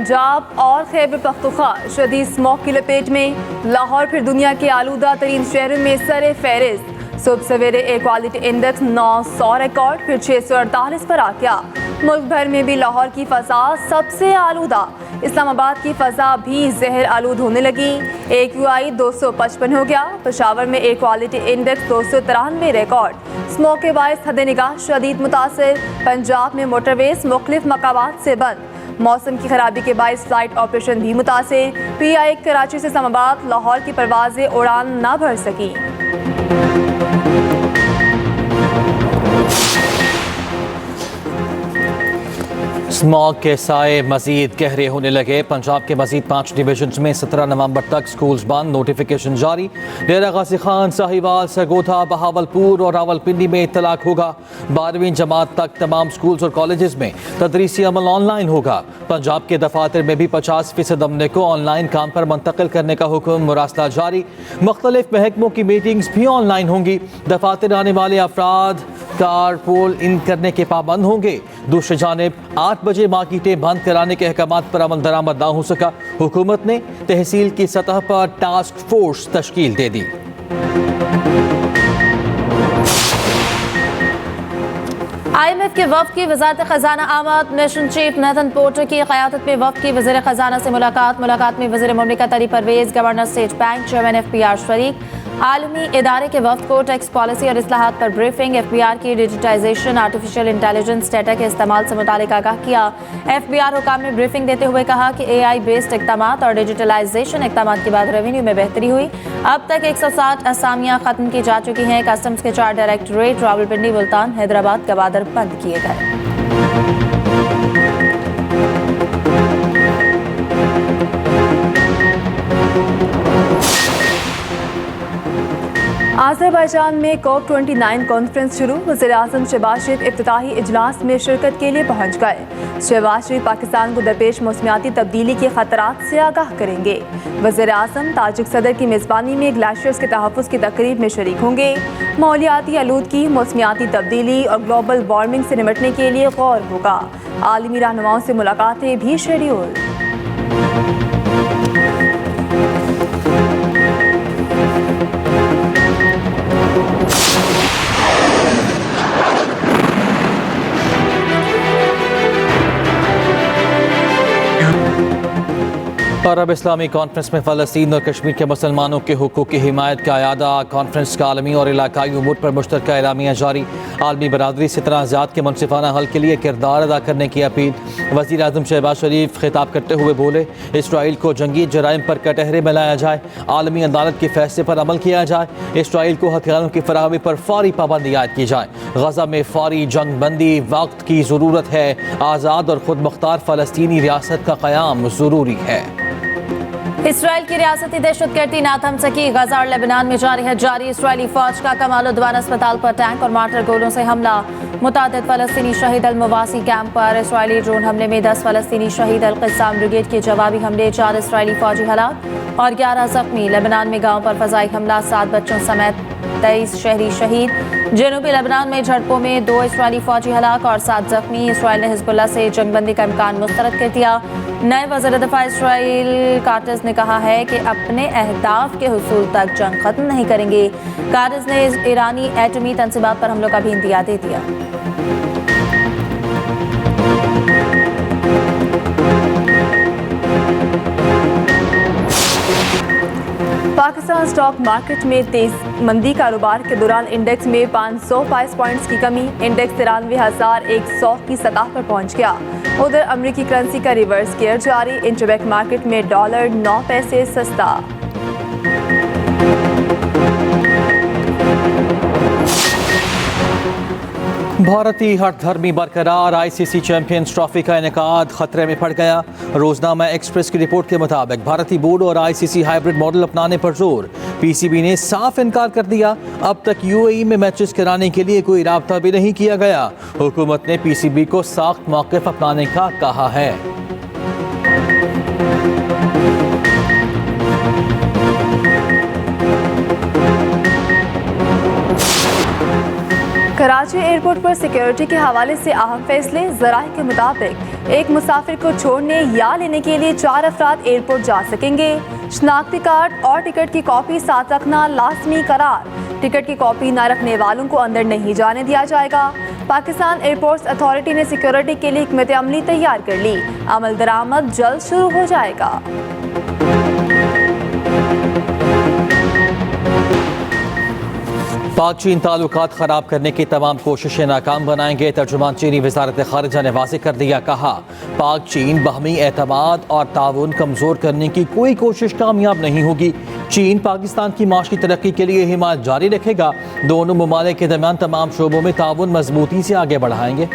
पंजाब और खैबर पख्तूनख्वा शदीद स्मॉग की लपेट में। लाहौर फिर दुनिया के आलूदा तरीन शहरों में सरे फहरिस्त। सुबह सवेरे एयर क्वालिटी इंडेक्स 900 रिकॉर्ड, फिर 648 पर आ गया। मुल्क भर में भी लाहौर की फ़ज़ा सबसे आलूदा। इस्लामाबाद की फ़ज़ा भी जहर आलूद होने लगी। AQI 255 हो गया। पेशावर में air quality index 293 record. Smoke के बायस हद निगाह शदीद मुतासिर। पंजाब में मोटरवेज मुख्तलिफ मकामात से बंद। मौसम की खराबी के बायस फ्लाइट ऑपरेशन भी मुतासिर। PI कराची से इस्लामाबाद लाहौर की परवाजें उड़ान न भर सकी। स्मॉग के साए मजीद गहरे होने लगे। पंजाब के मजीद 5 डिवीजन में 17 नवंबर तक स्कूल्स बंद, नोटिफिकेशन जारी। डेरा गाजी खान, साहिवाल, सरगोधा, बहावलपुर और रावलपिंडी में इतलाक होगा। 12वीं जमात तक तमाम स्कूल्स और कॉलेजेस में तदरीसी अमल ऑनलाइन होगा। पंजाब के दफातर में भी 50% अमले को ऑनलाइन काम पर मुंतकिल करने का हुक्म, मुरासला जारी। मुख्तलिफ महकमों की मीटिंग्स भी ऑनलाइन होंगी। दफातर आने वाले अफराद कार पोल इन करने के पाबंद होंगे। दूसरी जानिब 8 बजे मार्केटें बंद कराने के अहकामात पर अमल दरामद ना हो सका। हुकूमत ने तहसील की सतह पर टास्क फोर्स तश्कील दे दी। IMF के वफ़द की वज़ारत ख़जाना आमद। मिशन चीफ नेथन पोर्टर की क़यादत में वफ़द की वज़ीर ख़जाना से मुलाकात में वज़ीर मुमलिकत Ali Parvez, governor state bank, chairman FPR शरीक। आलमी इदारे के वफ़द को टैक्स पॉलिसी और इस्लाहात पर ब्रीफिंग। FBR की डिजिटाइजेशन, आर्टिफिशियल इंटेलिजेंस डेटा के इस्तेमाल से मुतालिक आगाह किया। FBR हुकाम ने ब्रीफिंग देते हुए कहा कि AI बेस्ड इक़दामात और डिजिटलाइजेशन इक़दामात के बाद रेवेन्यू में बेहतरी हुई। अब तक 160 असामियाँ ख़त्म की जा चुकी हैं। कस्टम्स के 4 डायरेक्टरेट रावलपिंडी, मुल्तान, हैदराबाद, गवादर बंद किए गए। आज़रबाईजान में COP29 कॉन्फ्रेंस शुरू। वज़ीर-ए-आज़म शहबाज शरीफ इफ्तिताही इजलास में शिरकत के लिए पहुँच गए। शहबाज शरीफ पाकिस्तान को दरपेश मौसमियाती तब्दीली के खतरात से आगाह करेंगे। वज़ीर-ए-आज़म ताजिक सदर की मेज़बानी में ग्लेशियर्स के तहफ़्फ़ुज़ की तकरीब में शरीक होंगे। माहौलियाती आलूदगी, मौसमियाती तब्दीली और ग्लोबल वार्मिंग से निपटने के लिए गौर होगा। आलमी रहनुमाओं से मुलाकातें भी शेड्यूल। अरब इस्लामी कॉन्फ्रेंस में फ़लस्तीन और कश्मीर के मुसलमानों के हुकूक़ की हिमायत का अयादा। कॉन्फ्रेंस का आलमी और इलाकाई उमूर पर मुश्तरका एलामिया जारी। आलमी बरादरी से तनाज़ात के मुनसिफाना हल के लिए किरदार अदा करने की अपील। वज़ीर आज़म शहबाज शरीफ खिताब करते हुए बोले, इसराइल को जंगी जराइम पर कटहरे में लाया जाए, आलमी अदालत के फैसले पर अमल किया जाए, इसराइल को हथियारों की फराहमी पर फौरी पाबंदी आयद की जाए। गजा में फौरी जंग बंदी वक्त की ज़रूरत है। आज़ाद और खुद मुख्तार फ़लस्तीनी रियासत का क़याम ज़रूरी है। इसराइल की रियासती दहशतगर्दी ना थम सकी। गजा और लेबनान में जारी इसराइली फौज का कमाल-उद-दीन अस्पताल पर टैंक और मार्टर गोलों से हमला। मुतादिद फ़लस्तीनी शहीद अल-मवासी कैंप पर इसराइली ड्रोन हमले में 10 फ़लस्तीनी शहीद। अल-क़स्साम ब्रिगेड के जवाबी हमले, 4 इसराइली फौजी हलाक और 11 ज़ख्मी। लेबनान में गाँव पर फ़ज़ाई हमला, 7 बच्चों समेत 23 शहरी शहीद। जनूबी लेबनान में झड़पों में 2 इसराइली फौजी हलाक और 7 ज़ख्मी। इसराइल ने हिज़्बुल्लाह से जंगबंदी का इम्कान मुस्तरद कर दिया। नए वज़ीर दिफ़ा इसराइल काटज़ ने कहा है कि अपने अहदाफ के हुसूल तक जंग ख़त्म नहीं करेंगे। काटज़ ने ईरानी एटमी तंसीबात पर हमलों का भी इंदिया दे दिया। पाकिस्तान स्टॉक मार्केट में तेज मंदी। कारोबार के दौरान इंडेक्स में 522 पॉइंट्स की कमी। इंडेक्स 93,100 की सतह पर पहुंच गया। उधर अमेरिकी करेंसी का रिवर्स गियर जारी। इंटरबैंक मार्केट में डॉलर 9 पैसे सस्ता। भारतीय हठधर्मी बरकरार। ICC चैंपियंस ट्रॉफी का इनेकाद खतरे में पड़ गया। रोजनामा एक्सप्रेस की रिपोर्ट के मुताबिक भारतीय बोर्ड और ICC हाइब्रिड मॉडल अपनाने पर जोर। PCB ने साफ इनकार कर दिया। अब तक UAE में मैचेस कराने के लिए कोई राब्ता भी नहीं किया गया। हुकूमत ने PCB को सख्त मौक़िफ़ अपनाने का कहा है। कराची एयरपोर्ट पर सिक्योरिटी के हवाले से अहम फैसले। ज़राए के मुताबिक एक मुसाफिर को छोड़ने या लेने के लिए 4 अफराद एयरपोर्ट जा सकेंगे। शनाख्ती कार्ड और टिकट की कॉपी साथ रखना लाजमी करार। टिकट की कॉपी न रखने वालों को अंदर नहीं जाने दिया जाएगा। पाकिस्तान एयरपोर्ट्स अथॉरिटी ने सिक्योरिटी के लिए हिकमत अमली तैयार कर ली। अमल दरामद जल्द शुरू हो जाएगा। पाक चीन ताल्लुकात खराब करने की तमाम कोशिशें नाकाम बनाएंगे। तर्जुमान चीनी वजारत खारिजा ने वाज़ेह कर दिया, कहा पाक चीन बाहमी एतमाद और ताउन कमज़ोर करने की कोई कोशिश कामयाब नहीं होगी। चीन पाकिस्तान की माशी तरक्की के लिए हिमायत जारी रखेगा। दोनों ममालिक के दरमियान तमाम शोबों में ताउन मजबूती से आगे बढ़ाएंगे।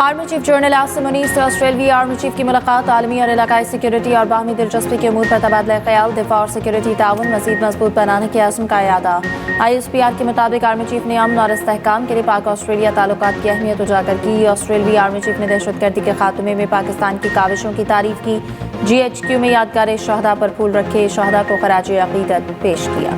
Army chief general Asim Munir से ऑस्ट्रेलियाई आर्मी चीफ की मुलाकात। आलमी और इलाकाई सिक्योरिटी और बाहमी दिलचस्पी के अमूर पर तबादला ख्याल। दिफा और सिक्योरिटी ताउन मज़ीद मजबूत बनाने के आज़म का इरादा। ISPR के मुताबिक आर्मी चीफ ने अमन और इस्तेहकाम के लिए पाक ऑस्ट्रेलिया ताल्लुकात की अहमियत उजागर की। ऑस्ट्रेलियाई आर्मी चीफ ने दहशतगर्दी के खात्मे में पाकिस्तान की काविशों की तारीफ की। GHQ में यादगार शहदा पर फूल रखे शहदा को खराज अकीदत पेश किया।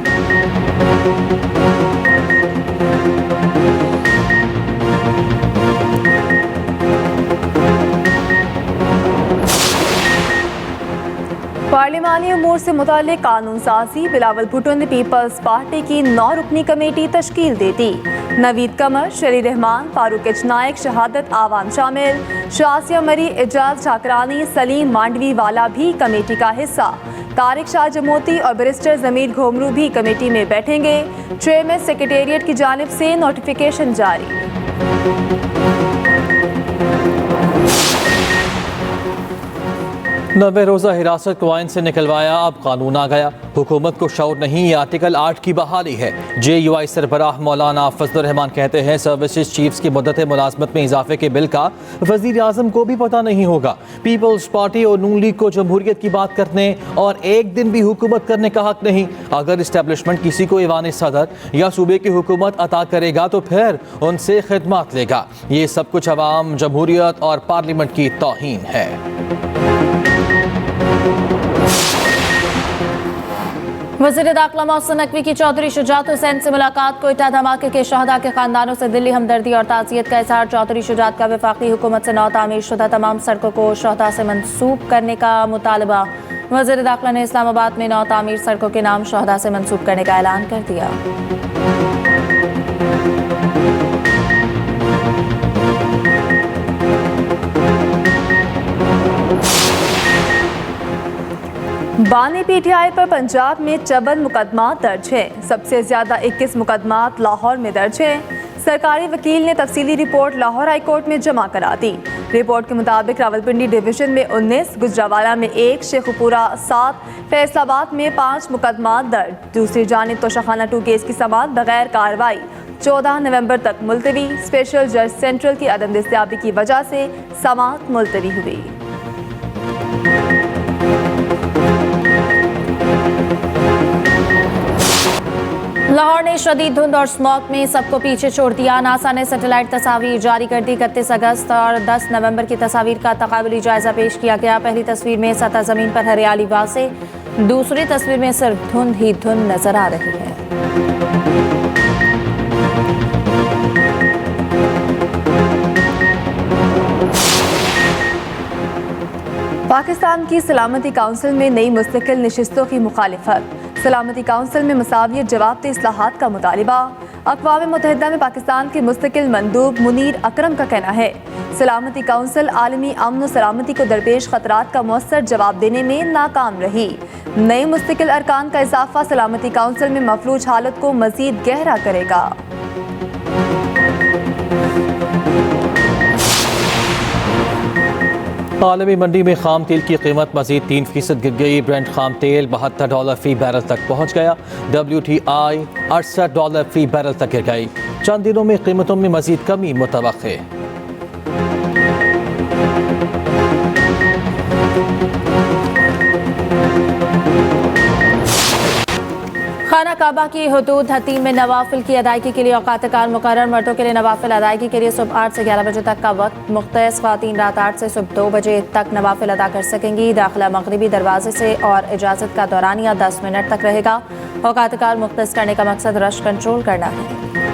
पार्लिमानी अमूर से मुताल्लिक कानून साजी। बिलावल भुट्टो ने पीपल्स पार्टी की 9 रुकनी कमेटी तश्कील दे दी। नवीद कमर, शरी रहमान, फारूक एच नायक, शहादत आवाम शामिल। शासिया मरी, एजाज ठाकरानी, सलीम मांडवी वाला भी कमेटी का हिस्सा। तारिक शाह जमोती और बैरिस्टर जमीर घोमरू भी कमेटी में बैठेंगे। ट्रे में सेक्रेटेरिएट की जानिब से नोटिफिकेशन जारी। 90 रोज़ा हिरासत को आइन से निकलवाया, अब कानून आ गया। हुकूमत को शऊर नहीं, ये आर्टिकल 8 की बहाली है। JUI सरबराह मौलाना फजलुर रहमान कहते हैं सर्विसेज चीफ्स की मुद्दत मुलाजमत में इजाफे के बिल का वज़ीर आज़म को भी पता नहीं होगा। पीपल्स पार्टी और नून लीग को जमहूरियत की बात करने और एक दिन भी हुकूमत करने का हक नहीं। अगर इस्टेब्लिशमेंट किसी को ईवान सदर या सूबे की हुकूमत अता करेगा तो फिर उनसे खिदमत लेगा। ये सब कुछ अवाम, जमहूरियत और पार्लियामेंट की तौहीन है। वज़ीर दाखिला मोहसिन नकवी की चौधरी शुजात हुसैन से मुलाकात। कोयटा धमाके के शहदा के खानदानों से दिल्ली हमदर्दी और ताज़ियत का इज़हार। चौधरी शुजात का वफाकी हुकूमत से नौ तामीर शुदा तमाम सड़कों को शहदा से मंसूब करने का मुतालबा। वज़ीर दाखिला ने इस्लामाबाद में नौ तामीर सड़कों के नाम शहदा से मंसूब करने का ऐलान कर दिया। बानी PTI पर पंजाब में 54 मुकदमा दर्ज है। सबसे ज्यादा 21 मुकदमात लाहौर में दर्ज हैं। सरकारी वकील ने तफसीली रिपोर्ट लाहौर हाई कोर्ट में जमा करा दी। रिपोर्ट के मुताबिक रावलपिंडी डिवीजन में 19, गुजरावाला में 1, शेखुपुरा 7, फैसलाबाद में 5 मुकदमा दर्ज। दूसरी जानिब तोशाखाना 2 केस की समाअत बगैर कार्रवाई 14 नवंबर तक मुलतवी। स्पेशल जज सेंट्रल की अदम दस्तयाबी की वजह से समाअत मुलतवी हुई। लाहौर ने शदीद धुंध और स्मॉग में सबको पीछे छोड़ दिया। नासा ने सैटेलाइट तस्वीर जारी कर दी। 31 अगस्त और 10 नवंबर की तस्वीर का तकाबली जायजा पेश किया गया। पहली तस्वीर में सतह जमीन पर हरियाली वासे, दूसरी तस्वीर में सिर्फ धुंध ही धुंध नजर आ रही है। पाकिस्तान की सलामती काउंसिल में नई मुस्तकिल नशिस्तों की मुखालिफत। सलामती काउंसिल में मसावियत जवाब इस्लाहात का मुतालिबा। अक़वाम मुत्तहिदा में पाकिस्तान के मुस्तकिल मंदूब मुनीर अकरम का कहना है सलामती काउंसिल आलमी अमन व सलामती को दरपेश खतरात का मौसर जवाब देने में नाकाम रही। नए मुस्तकिल अरकान का इजाफा सलामती काउंसिल में मफलूज हालत को मजीद गहरा करेगा। आलमी मंडी में खाम तेल की कीमत मजीद 3% गिर गई। ब्रेंट खाम तेल $72 फी बैरल तक पहुँच गया। WTI $68 फी बैरल तक गिर गई। चंद दिनों में कीमतों में मजीद कमी मुतवक्के। खाना काबा की हदूद हतीम में नवाफिल की अदायगी के लिए औकात कार मुकर्रर। मर्दों के लिए नवाफिल अदायगी के लिए सुबह 8 से 11 बजे तक का वक्त मुख्तस। ख्वातीन रात 8 से सुबह 2 बजे तक नवाफिल अदा कर सकेंगी। दाखिला मगरिबी दरवाजे से और इजाज़त का दौरानिया 10 मिनट तक रहेगा। औकात कार मुख्तस करने का मकसद रश कंट्रोल करना है।